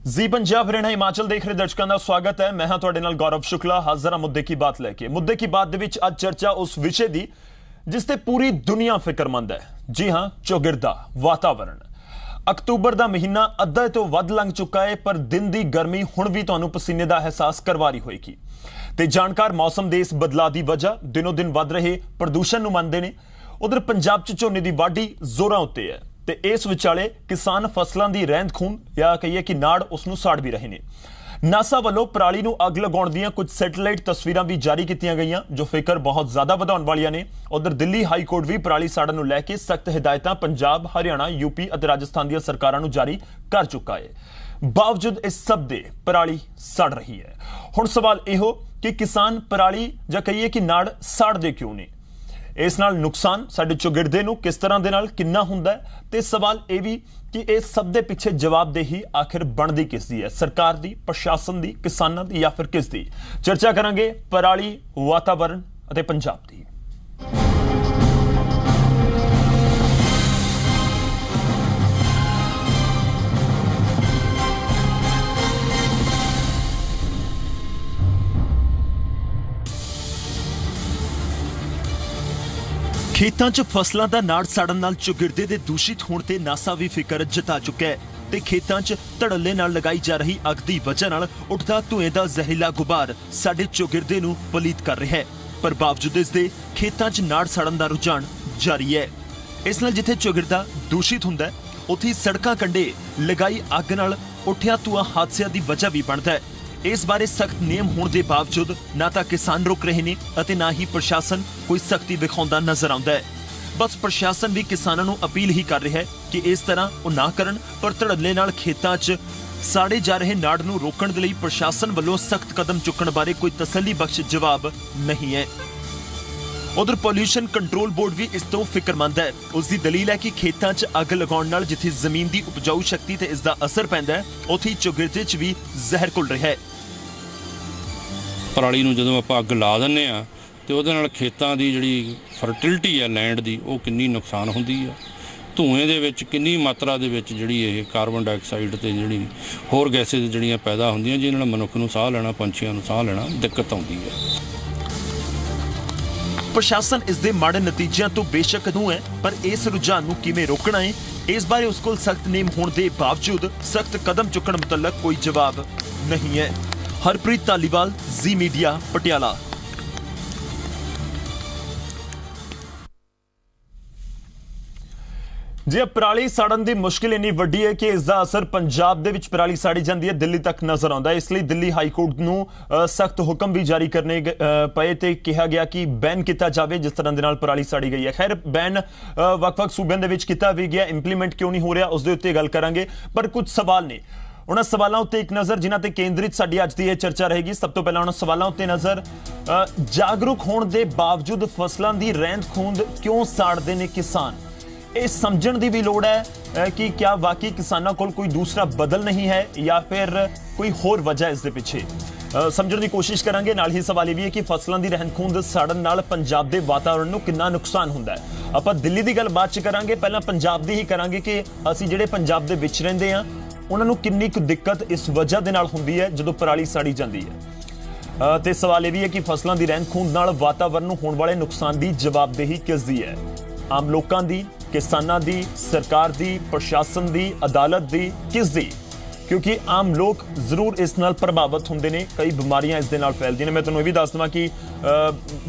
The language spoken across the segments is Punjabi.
जी पंजाब हरियाणा हिमाचल देख रहे दर्शकों का स्वागत है। मैं हाँ तुहाडे नाल गौरव शुक्ला हाज़र हाँ मुद्दे की बात लैके। मुद्दे की बात दे विच अज चर्चा उस विषय की जिस ते पूरी दुनिया फिक्रमंद है। जी हाँ, चौगिरदा वातावरण। अक्तूबर का महीना अद्धा तो वध लंघ चुका है, पर दिन की गर्मी हुण भी तुहानूं पसीने का एहसास करवा रही होएगी। ते जानकार मौसम के इस बदलाव की वजह दिनों दिन वध रहे प्रदूषण नूं मनदे ने। उधर पंजाब च झोने की वाढी जोरां उत्ते है ते इस विचाले किसान फसलों की रहंद खून या कहिए कि नाड़ उसनूं साड़ भी रहे हैं। नासा वालों पराली नूं अग लगाउण दीआं कुछ सैटेलाइट तस्वीरां भी जारी कीतीआं गईआं जो फिकर बहुत ज्यादा वधाउण वालियां ने। उधर दिल्ली हाई कोर्ट भी पराली साड़न नूं लैके सख्त हिदायतां पंजाब, हरियाणा, यूपी और राजस्थान दी सरकारां नूं जारी कर चुका है। बावजूद इस सब दे पराली सड़ रही है। हुण सवाल इहो कि किसान पराली जां कहिए कि नाड़ साड़दे क्यों ने? इस नाल नुकसान साडे चौगिरदे नूं किस तरह दे नाल किन्ना हुंदा है ते सवाल यह भी कि इस सब दे पिछे जवाबदेही आखिर बनदी किस दी है? सरकार दी, प्रशासन दी, किसानां दी या फिर किस दी? चर्चा करांगे पराली, वातावरण अते पंजाब दी। खेतां 'च फसलां दा नाड़ साड़न नाल चौगिरदे दे दूषित होण ते नासा भी फिकर जता चुका है ते खेतां 'च धड़ल्ले नाल लगाई जा रही अग दी वजह नाल उठदा धुएं दा जहरीला गुबार साडे चौगिरदे नूं पलीत कर रहा है। पर बावजूद इस दे खेतां 'च नाड़ साड़न दा रुझान जारी है। इस नाल जिथे चौगिरदा दूषित हुंदा है उत्थे सड़कां कंढे लगाई अग नाल उठिया धुआं हादसिਆਂ दी वजह भी बनदा है। इस बारे सख्त नियम होने के बावजूद ना तो किसान रोक रहे हैं और ना ही प्रशासन कोई सख्ती दिखाता नजर आता है। बस प्रशासन भी किसानों को अपील ही कर रहा है कि इस तरह वो ना करन, पर धड़ल्ले नाल खेतां 'च साड़े जा रहे नाड़ नूं रोकण दे लई प्रशासन वालों सख्त कदम चुकण बारे कोई तसल्ली बख्श जवाब नहीं है। उधर पोल्यूशन कंट्रोल बोर्ड भी इस तो फिक्रमंद है। उसकी दलील है कि खेतां 'च अग लगाउण नाल जिथे जमीन की उपजाऊ शक्ति ते इसका असर पैंदा है, उत्थे चौगिरदे 'च भी जहर घुल रहा है। पराली नूं जदों आपां अग ला दिंदे आ ते उहदे नाल खेतां दी जिहड़ी फर्टिलिटी है लैंड दी वो किन्नी नुकसान हुंदी है। धुएं दे विच किन्नी मात्रा दे विच जिहड़ी ये कार्बन डाइऑक्साइड ते जिहड़ी होर गैसेज जिहड़ियां पैदा हुंदियां जिहनां नाल मनुੱਖ नूं साह लैणा, पंछियां नूं साह लैणा दिक्कत आउंदी है। प्रशासन इस दे माड़े नतीजों तो बेशक दूं है, पर इस रुझान नूं किवें रोकना है इस बारे उस कोल सख्त नियम होने के बावजूद सख्त कदम चुकण मुतल्लक कोई जवाब नहीं है। हरप्रीत धालीवाल, जी मीडिया, पटियाला। जी पराली साड़न की मुश्किल इन्नी वड्डी है कि इसका असर पंजाब दे विच पराली साड़ी जाती है दिल्ली तक नजर आता है। इसलिए दिल्ली हाई कोर्ट नूं सख्त हुक्म भी जारी करने पे ते कहा गया कि बैन किया जाए जिस तरह के नाल पराली साड़ी गई है। खैर बैन वक्-वक् सूबे दे विच किया भी गया, इंप्लीमेंट क्यों नहीं हो रहा उसके उत्ते गल करांगे। पर कुछ सवाल ने, उन्होंने सवालों उत्ते एक नज़र जिन्हां ते केंद्रित साडी अज दी चर्चा रहेगी। सब तो पहला उन्होंने सवालों उत्ते नज़र, जागरूक होने के बावजूद फसलों की रहंद खूंद क्यों साड़ते हैं किसान? ये समझण दी भी लोड़ है कि क्या वाकई किसानों को कोई दूसरा बदल नहीं है या फिर कोई होर वजह इस दे पिछे समझण की कोशिश करांगे। नाल ही सवाल यह भी है कि फसलों की रहंद खूंद साड़न नाल पंजाब के वातावरण नूं कितना नुकसान हुंदा है। आपां दिल्ली की गल बाद च करांगे, पहला पंजाब की ही करांगे कि असीं जिहड़े पंजाब दे विच रहिंदे आ उन्हां नूं किन्नी कुछ दिक्कत इस वजह दे नाल हुंदी है जदों पराली साड़ी जाती है। ते सवाल यह भी है कि फसलों की रहंद खूंद नाल वातावरण नूं होण वाले नुकसान की जवाबदेही किस दी है? आम लोगों की, किसानों की, सरकार की, प्रशासन की, अदालत की, किस दी? क्योंकि आम लोग जरूर इस नाल प्रभावित होंगे ने, कई बीमारियां इस दे नाल फैलदियां ने। मैं तुहानूं ये भी दस देवां कि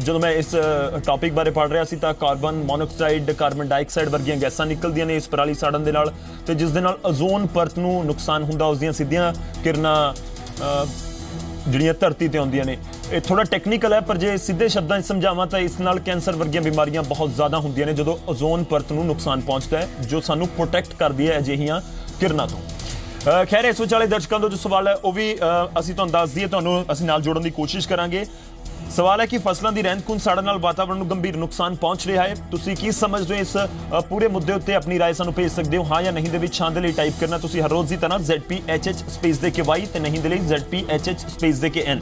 जो मैं इस टॉपिक बारे पढ़ रहा सी तां कार्बन मोनोऑक्साइड, कार्बन डाइऑक्साइड वर्गियां गैसां निकलदियां ने इस पराली साड़न दे नाल, ते जिस दे नाल ओजोन परत नूं नुकसान हुंदा, उसदियां सीधियां किरणां जिहड़ियां धरती ते आउंदियां ने। ये थोड़ा टैक्नीकल है, पर जे सीधे शब्दां समझावां तो इस नाल कैंसर वर्गियां बीमारियां बहुत ज़्यादा होंदियां ने जदों ओजोन परत नूं नुकसान पहुंचता है जो सानूं प्रोटैक्ट करदी है अजिहियां किरणां तो। खैर इस विचाले दर्शकों का जो सवाल है वह भी असीं तुहानूं दस दईए, तुहानूं असीं नाल जोड़न की कोशिश करांगे। सवाल है कि फसलों की रहंद खूंद साड़न नाल वातावरण नूं गंभीर नुकसान पहुंच रहा है। तुसीं की समझदे हो इस पूरे मुद्दे उत्ते? अपनी राय सानूं भेज सकते हो, हाँ या नहीं दे विच हाँ दे लई टाइप करना तुसीं हर रोज़ की तरह ZPHH स्पेस दे के Y ते नहीं दे लई ZPHH स्पेस दे के N।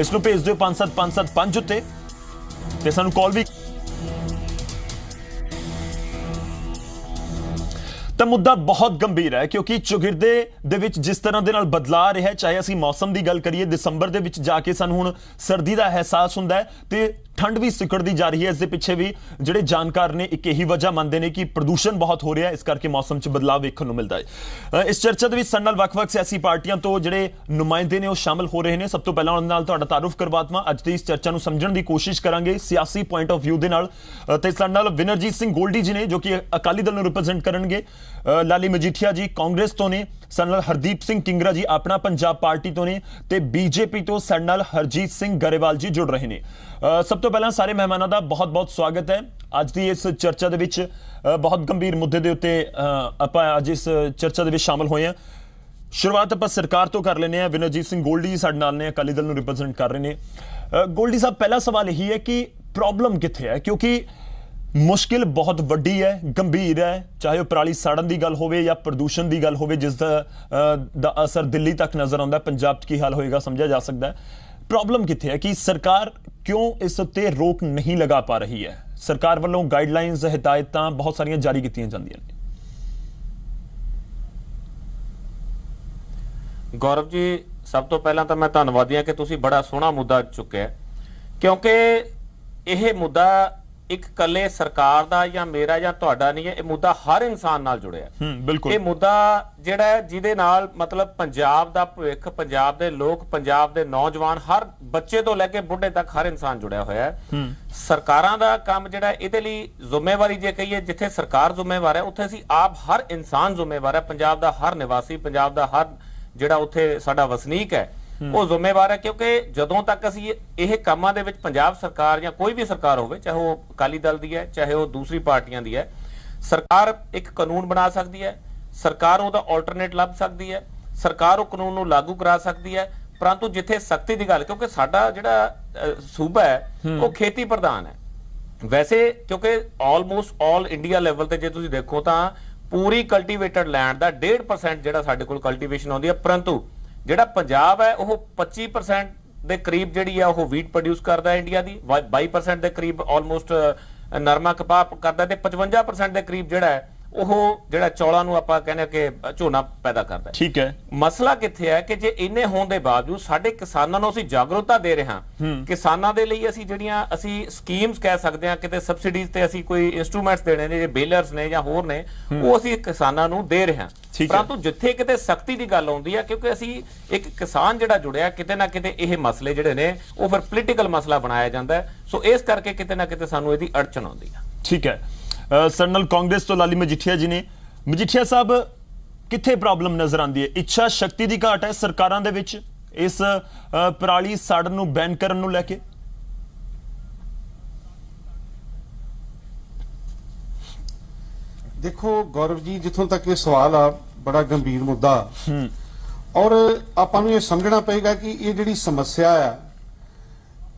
इसनूं भेज दिओ 57575 उत्ते ते सानूं कॉल भी ਤਾਂ ਮੁੱਦਾ ਬਹੁਤ ਗੰਭੀਰ ਹੈ ਕਿਉਂਕਿ ਚੌਗਿਰਦੇ ਦੇ ਵਿੱਚ ਜਿਸ ਤਰ੍ਹਾਂ ਦੇ ਨਾਲ ਬਦਲਾਅ ਆ ਰਿਹਾ ਹੈ, ਚਾਹੇ ਅਸੀਂ ਮੌਸਮ ਦੀ ਗੱਲ ਕਰੀਏ, ਦਸੰਬਰ ਦੇ ਵਿੱਚ ਜਾ ਕੇ ਸਾਨੂੰ ਹੁਣ ਸਰਦੀ ਦਾ ਅਹਿਸਾਸ ਹੁੰਦਾ ਹੈ ਤੇ ਠੰਡ ਵੀ ਸਿਕੜਦੀ ਜਾ ਰਹੀ ਹੈ। ਇਸ ਦੇ ਪਿੱਛੇ ਵੀ ਜਿਹੜੇ ਜਾਣਕਾਰ ਨੇ ਇੱਕ ਇਹੀ ਵਜ੍ਹਾ ਮੰਨਦੇ ਨੇ ਕਿ ਪ੍ਰਦੂਸ਼ਣ ਬਹੁਤ ਹੋ ਰਿਹਾ ਹੈ, ਇਸ ਕਰਕੇ ਮੌਸਮ 'ਚ ਬਦਲਾਅ ਵੇਖਣ ਨੂੰ ਮਿਲਦਾ ਹੈ। ਇਸ ਚਰਚਾ ਦੇ ਵਿੱਚ ਸਾਡੇ ਨਾਲ ਵੱਖ-ਵੱਖ ਸਿਆਸੀ ਪਾਰਟੀਆਂ ਤੋਂ ਜਿਹੜੇ ਨੁਮਾਇੰਦੇ ਨੇ ਉਹ ਸ਼ਾਮਲ ਹੋ ਰਹੇ ਨੇ। ਸਭ ਤੋਂ ਪਹਿਲਾਂ ਉਹਨਾਂ ਨਾਲ ਤੁਹਾਡਾ ਤਾਰੁਫ ਕਰਵਾਤਵਾਂ, ਅੱਜ ਦੀ ਇਸ ਚਰਚਾ ਨੂੰ ਸਮਝਣ ਦੀ ਕੋਸ਼ਿਸ਼ ਕਰਾਂਗੇ ਸਿਆਸੀ ਪੁਆਇੰਟ ਆਫ ਵਿਊ ਦੇ ਨਾਲ। ਤੇ ਸਾਡੇ ਨਾਲ ਵਿਨਰਜੀਤ ਸਿੰਘ ਗੋਲਡੀ ਜੀ ਨੇ ਜੋ ਕਿ ਅਕਾਲੀ ਦਲ ਨੂੰ ਰਿਪਰੈਜ਼ੈਂਟ ਕਰਨਗੇ, ਲਾਲੀ ਮਜੀਠੀਆ ਜੀ ਕਾਂਗਰਸ ਤੋਂ ਨੇ, ਸਾਡੇ ਨਾਲ ਹਰਦੀਪ ਸਿੰਘ ਕਿੰਗਰਾ ਜੀ ਆਪਣਾ ਪੰਜਾਬ ਪਾਰਟੀ ਤੋਂ ਨੇ ਤੇ ਬੀਜੇਪੀ ਤੋਂ ਸਾਡੇ ਨਾਲ ਹਰਜੀਤ ਸਿੰਘ ਗਰੇਵਾਲ ਜੀ ਜੁੜ ਰਹੇ ਨੇ। ਸਭ ਤੋਂ ਪਹਿਲਾਂ ਸਾਰੇ ਮਹਿਮਾਨਾਂ ਦਾ ਬਹੁਤ-ਬਹੁਤ ਸਵਾਗਤ ਹੈ ਅੱਜ ਦੀ ਇਸ ਚਰਚਾ ਦੇ ਵਿੱਚ। ਬਹੁਤ ਗੰਭੀਰ ਮੁੱਦੇ ਦੇ ਉੱਤੇ ਆਪਾਂ ਅੱਜ ਇਸ ਚਰਚਾ ਦੇ ਵਿੱਚ ਸ਼ਾਮਲ ਹੋਏ ਹਾਂ। ਸ਼ੁਰੂਆਤ ਆਪਾਂ ਸਰਕਾਰ ਤੋਂ ਕਰ ਲੈਂਦੇ ਹਾਂ। ਵਿਨਰਜੀਤ ਸਿੰਘ ਗੋਲਡੀ ਜੀ ਸਾਡੇ ਨਾਲ ਨੇ, ਅਕਾਲੀ ਦਲ ਨੂੰ ਰਿਪਰੈਜ਼ੈਂਟ ਕਰ ਰਹੇ ਨੇ। ਗੋਲਡੀ ਸਾਹਿਬ, ਪਹਿਲਾ ਸਵਾਲ ਇਹੀ ਹੈ ਕਿ ਪ੍ਰੋਬਲਮ ਕਿੱਥੇ ਹੈ, ਕਿਉਂਕਿ ਮੁਸ਼ਕਿਲ ਬਹੁਤ ਵੱਡੀ ਹੈ, ਗੰਭੀਰ ਹੈ, ਚਾਹੇ ਉਹ ਪਰਾਲੀ ਸਾੜਨ ਦੀ ਗੱਲ ਹੋਵੇ ਜਾਂ ਪ੍ਰਦੂਸ਼ਣ ਦੀ ਗੱਲ ਹੋਵੇ ਜਿਸ ਦਾ ਅਸਰ ਦਿੱਲੀ ਤੱਕ ਨਜ਼ਰ ਆਉਂਦਾ, ਪੰਜਾਬ 'ਚ ਕੀ ਹਾਲ ਹੋਏਗਾ ਸਮਝਿਆ ਜਾ ਸਕਦਾ ਹੈ। ਪ੍ਰੋਬਲਮ ਕਿੱਥੇ ਹੈ ਕਿ ਸਰਕਾਰ ਕਿਉਂ ਇਸ ਉੱਤੇ ਰੋਕ ਨਹੀਂ ਲਗਾ ਪਾ ਰਹੀ ਹੈ? ਸਰਕਾਰ ਵੱਲੋਂ ਗਾਈਡਲਾਈਨਸ, ਹਦਾਇਤਾਂ ਬਹੁਤ ਸਾਰੀਆਂ ਜਾਰੀ ਕੀਤੀਆਂ ਜਾਂਦੀਆਂ ਨੇ। ਗੌਰਵ ਜੀ, ਸਭ ਤੋਂ ਪਹਿਲਾਂ ਤਾਂ ਮੈਂ ਧੰਨਵਾਦੀ ਹਾਂ ਕਿ ਤੁਸੀਂ ਬੜਾ ਸੋਹਣਾ ਮੁੱਦਾ ਚੁੱਕਿਆ, ਕਿਉਂਕਿ ਇਹ ਮੁੱਦਾ ਇੱਕ ਕੱਲੇ ਸਰਕਾਰ ਦਾ ਜਾਂ ਮੇਰਾ ਜਾਂ ਤੁਹਾਡਾ ਨਹੀਂ ਹੈ, ਇਹ ਮੁੱਦਾ ਹਰ ਇਨਸਾਨ ਨਾਲ ਜੁੜਿਆ। ਬਿਲਕੁਲ। ਇਹ ਮੁੱਦਾ ਜਿਹੜਾ ਹੈ ਜਿਹਦੇ ਨਾਲ ਮਤਲਬ ਪੰਜਾਬ ਦਾ ਭਵਿੱਖ, ਪੰਜਾਬ ਦੇ ਲੋਕ, ਪੰਜਾਬ ਦੇ ਨੌਜਵਾਨ, ਹਰ ਬੱਚੇ ਤੋਂ ਲੈ ਕੇ ਬੁੱਢੇ ਤੱਕ ਹਰ ਇਨਸਾਨ ਜੁੜਿਆ ਹੋਇਆ ਹੈ। ਸਰਕਾਰਾਂ ਦਾ ਕੰਮ ਜਿਹੜਾ ਇਹਦੇ ਲਈ ਜ਼ਿੰਮੇਵਾਰੀ ਜੇ ਕਹੀਏ, ਜਿੱਥੇ ਸਰਕਾਰ ਜ਼ਿੰਮੇਵਾਰ ਹੈ ਉੱਥੇ ਅਸੀਂ ਆਪ ਹਰ ਇਨਸਾਨ ਜ਼ਿੰਮੇਵਾਰ ਹੈ। ਪੰਜਾਬ ਦਾ ਹਰ ਨਿਵਾਸੀ, ਪੰਜਾਬ ਦਾ ਹਰ ਜਿਹੜਾ ਉੱਥੇ ਸਾਡਾ ਵਸਨੀਕ ਹੈ ਉਹ ਜ਼ਿੰਮੇਵਾਰ ਹੈ, ਕਿਉਂਕਿ ਜਦੋਂ ਤੱਕ ਅਸੀਂ ਇਹ ਕੰਮਾਂ ਦੇ ਵਿੱਚ ਪੰਜਾਬ ਸਰਕਾਰ ਜਾਂ ਕੋਈ ਵੀ ਸਰਕਾਰ ਹੋਵੇ, ਚਾਹੇ ਉਹ ਅਕਾਲੀ ਦਲ ਦੀ ਹੈ ਚਾਹੇ ਉਹ ਦੂਸਰੀ ਪਾਰਟੀਆਂ ਦੀ ਹੈ, ਸਰਕਾਰ ਇੱਕ ਕਾਨੂੰਨ ਬਣਾ ਸਕਦੀ ਹੈ, ਸਰਕਾਰ ਉਹਦਾ ਆਲਟਰਨੇਟ ਲੱਭ ਸਕਦੀ ਹੈ, ਸਰਕਾਰ ਉਹ ਕਾਨੂੰਨ ਨੂੰ ਲਾਗੂ ਕਰਾ ਸਕਦੀ ਹੈ। ਪਰੰਤੂ ਜਿੱਥੇ ਸਖਤੀ ਦੀ ਗੱਲ, ਕਿਉਂਕਿ ਸਾਡਾ ਜਿਹੜਾ ਸੂਬਾ ਹੈ ਉਹ ਖੇਤੀ ਪ੍ਰਧਾਨ ਹੈ ਵੈਸੇ, ਕਿਉਂਕਿ ਆਲਮੋਸਟ ਆਲ ਇੰਡੀਆ ਲੈਵਲ ਤੇ ਜੇ ਤੁਸੀਂ ਦੇਖੋ ਤਾਂ ਪੂਰੀ ਕਲਟੀਵੇਟਡ ਲੈਂਡ ਦਾ 1.5% ਜਿਹੜਾ ਸਾਡੇ ਕੋਲ ਕਲਟੀਵੇਸ਼ਨ ਆਉਂਦੀ ਹੈ, ਪਰੰਤੂ ਜਿਹੜਾ ਪੰਜਾਬ ਹੈ ਉਹ 25% ਦੇ ਕਰੀਬ ਜਿਹੜੀ ਹੈ ਉਹ ਵੀਟ ਪ੍ਰੋਡਿਊਸ ਕਰਦਾ ਹੈ ਇੰਡੀਆ ਦੀ, 22% ਦੇ ਕਰੀਬ ਆਲਮੋਸਟ ਨਰਮਾ ਕਪਾਹ ਕਰਦਾ ਤੇ 55% ਦੇ ਕਰੀਬ ਜਿਹੜਾ ਹੈ ਉਹ ਜਿਹੜਾ ਚੌਲਾਂ ਨੂੰ ਆਪਾਂ ਕਹਿੰਦੇ ਕਿ ਝੋਨਾ ਪੈਦਾ ਕਰਦਾ ਹੈ। ਠੀਕ ਹੈ। ਮਸਲਾ ਕਿੱਥੇ ਹੈ ਕਿ ਜੇ ਇੰਨੇ ਹੋਣ ਦੇ ਬਾਵਜੂਦ ਸਾਡੇ ਕਿਸਾਨਾਂ ਨੂੰ ਅਸੀਂ ਜਾਗਰੂਕਤਾ ਦੇ ਰਹੇ ਹਾਂ, ਕਿਸਾਨਾਂ ਦੇ ਲਈ ਅਸੀਂ ਜਿਹੜੀਆਂ ਅਸੀਂ ਸਕੀਮਸ ਕਹਿ ਸਕਦੇ ਹਾਂ, ਕਿਤੇ ਸਬਸਿਡੀਜ਼ ਤੇ ਅਸੀਂ ਕੋਈ ਇੰਸਟਰੂਮੈਂਟਸ ਦੇਣੇ ਨੇ, ਜੇ ਬੇਲਰਸ ਨੇ ਜਾਂ ਹੋਰ ਨੇ, ਉਹ ਅਸੀਂ ਕਿਸਾਨਾਂ ਨੂੰ ਦੇ ਰਹੇ ਹਾਂ। ਪਰੰਤੂ ਜਿੱਥੇ ਕਿਤੇ ਸਖਤੀ ਦੀ ਗੱਲ ਆਉਂਦੀ ਹੈ, ਕਿਉਂਕਿ ਅਸੀਂ ਇੱਕ ਕਿਸਾਨ ਜਿਹੜਾ ਜੁੜਿਆ, ਕਿਤੇ ਨਾ ਕਿਤੇ ਇਹ ਮਸਲੇ ਜਿਹੜੇ ਨੇ ਉਹ ਫਿਰ ਪੋਲੀਟੀਕਲ ਮਸਲਾ ਬਣਾਇਆ ਜਾਂਦਾ ਹੈ, ਸੋ ਇਸ ਕਰਕੇ ਕਿਤੇ ਨਾ ਕਿਤੇ ਸਾਨੂੰ ਇਹਦੀ ਅੜਚਨ ਆਉਂਦੀ ਹੈ। ਠੀਕ ਹੈ। ਸਾਡੇ ਨਾਲ ਕਾਂਗਰਸ ਤੋਂ ਲਾਲੀ ਮਜੀਠੀਆ ਜੀ ਨੇ। ਮਜੀਠੀਆ ਸਾਹਿਬ, ਕਿੱਥੇ ਪ੍ਰੋਬਲਮ ਨਜ਼ਰ ਆਉਂਦੀ ਹੈ? ਇੱਛਾ ਸ਼ਕਤੀ ਦੀ ਘਾਟ ਹੈ ਸਰਕਾਰਾਂ ਦੇ ਵਿੱਚ ਇਸ ਪਰਾਲੀ ਸਾੜਨ ਨੂੰ ਬੈਨ ਕਰਨ ਨੂੰ ਲੈ ਕੇ? ਦੇਖੋ ਗੌਰਵ ਜੀ, ਜਿੱਥੋਂ ਤੱਕ ਇਹ ਸਵਾਲ ਆ, ਬੜਾ ਗੰਭੀਰ ਮੁੱਦਾ, ਔਰ ਆਪਾਂ ਨੂੰ ਇਹ ਸਮਝਣਾ ਪਏਗਾ ਕਿ ਇਹ ਜਿਹੜੀ ਸਮੱਸਿਆ ਆ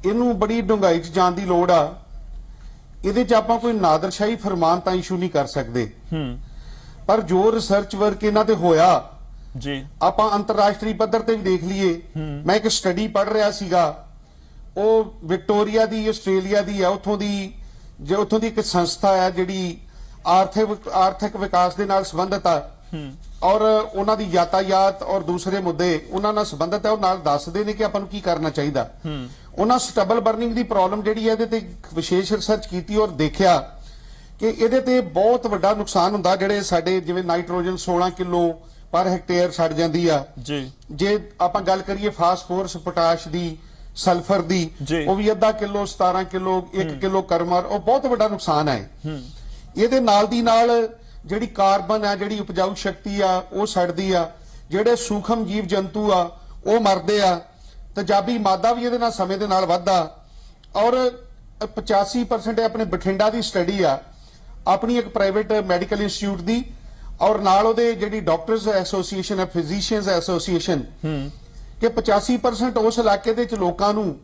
ਇਹਨੂੰ ਬੜੀ ਡੂੰਘਾਈ 'ਚ ਜਾਣ ਦੀ ਲੋੜ ਆ। ਇਹਦੇ 'ਚ ਆਪਾਂ ਕੋਈ ਨਾਦਰਸ਼ਾਹੀ ਫਰਮਾਨ ਤਾਂ ਇਸ਼ੂ ਨਹੀਂ ਕਰ ਸਕਦੇ, ਪਰ ਜੋ ਰਿਸਰਚ ਵਰਕ ਇਹਨਾਂ ਤੇ ਹੋਇਆ ਜੀ, ਆਪਾਂ ਅੰਤਰਰਾਸ਼ਟਰੀ ਪੱਧਰ ਤੇ ਵੀ ਦੇਖ ਲਈਏ। ਮੈਂ ਇੱਕ ਸਟੱਡੀ ਪੜ੍ਹ ਰਿਹਾ ਸੀਗਾ, ਉਹ ਵਿਕਟੋਰੀਆ ਦੀ, ਆਸਟ੍ਰੇਲੀਆ ਦੀ ਆ, ਉੱਥੋਂ ਦੀ ਇੱਕ ਸੰਸਥਾ ਆ ਜਿਹੜੀ ਆਰਥਿਕ ਵਿਕਾਸ ਦੇ ਨਾਲ ਸੰਬੰਧਿਤ ਆ, ਔਰ ਉਹਨਾਂ ਦੀ ਯਾਤਾਯਾਤ ਔਰ ਦੂਸਰੇ ਮੁੱਦੇ ਉਹਨਾਂ ਨਾਲ ਸੰਬੰਧਿਤ ਹੈ। ਉਹ ਨਾਲ ਦੱਸਦੇ ਨੇ ਕਿ ਆਪਾਂ ਨੂੰ ਕੀ ਕਰਨਾ ਚਾਹੀਦਾ। ਉਹਨਾਂ ਸਟਬਲ ਬਰਨਿੰਗ ਦੀ ਪ੍ਰੋਬਲਮ ਜਿਹੜੀ ਹੈ ਇਹਦੇ ਤੇ ਵਿਸ਼ੇਸ਼ ਰਿਸਰਚ ਕੀਤੀ ਔਰ ਦੇਖਿਆ ਕਿ ਇਹਦੇ ਤੇ ਬਹੁਤ ਵੱਡਾ ਨੁਕਸਾਨ ਹੁੰਦਾ। ਜਿਹੜੇ ਸਾਡੇ ਜਿਵੇਂ ਨਾਈਟ੍ਰੋਜਨ 16 ਕਿਲੋ ਪਰ ਹੈਕਟੇਅਰ ਸੜ ਜਾਂਦੀ ਆ ਜੀ, ਜੇ ਆਪਾਂ ਗੱਲ ਕਰੀਏ ਫਾਸਫੋਰਸ, ਪੋਟਾਸ਼ ਦੀ, ਸਲਫਰ ਦੀ, ਉਹ ਵੀ ਅੱਧਾ ਕਿਲੋ, 17 ਕਿਲੋ, 1 ਕਿਲੋ ਕਰਮਰ, ਉਹ ਬਹੁਤ ਵੱਡਾ ਨੁਕਸਾਨ ਹੈ। ਇਹਦੇ ਨਾਲ ਦੀ ਨਾਲ ਜਿਹੜੀ ਕਾਰਬਨ ਆ, ਜਿਹੜੀ ਉਪਜਾਊ ਸ਼ਕਤੀ ਆ, ਉਹ ਸੜਦੀ ਆ। ਜਿਹੜੇ ਸੂਖਮ ਜੀਵ ਜੰਤੂ ਆ ਉਹ ਮਰਦੇ ਆ। ਤੇਜ਼ਾਬੀ ਮਾਦਾ ਵੀ ਇਹਦੇ ਨਾਲ ਸਮੇਂ ਦੇ ਨਾਲ ਵੱਧਦਾ। ਔਰ 85% ਆਪਣੇ ਬਠਿੰਡਾ ਦੀ ਸਟੱਡੀ ਆ, ਆਪਣੀ ਇੱਕ ਪ੍ਰਾਈਵੇਟ ਮੈਡੀਕਲ ਇੰਸਟੀਚਿਊਟ ਦੀ, ਔਰ ਨਾਲ ਉਹਦੇ ਜਿਹੜੀ ਡਾਕਟਰਸ ਐਸੋਸੀਏਸ਼ਨ ਹੈ, ਫਿਜ਼ੀਸ਼ੀਅਨਸ ਐਸੋਸੀਏਸ਼ਨ, ਕਿ 85% ਉਸ ਇਲਾਕੇ ਦੇ ਵਿੱਚ ਲੋਕਾਂ ਨੂੰ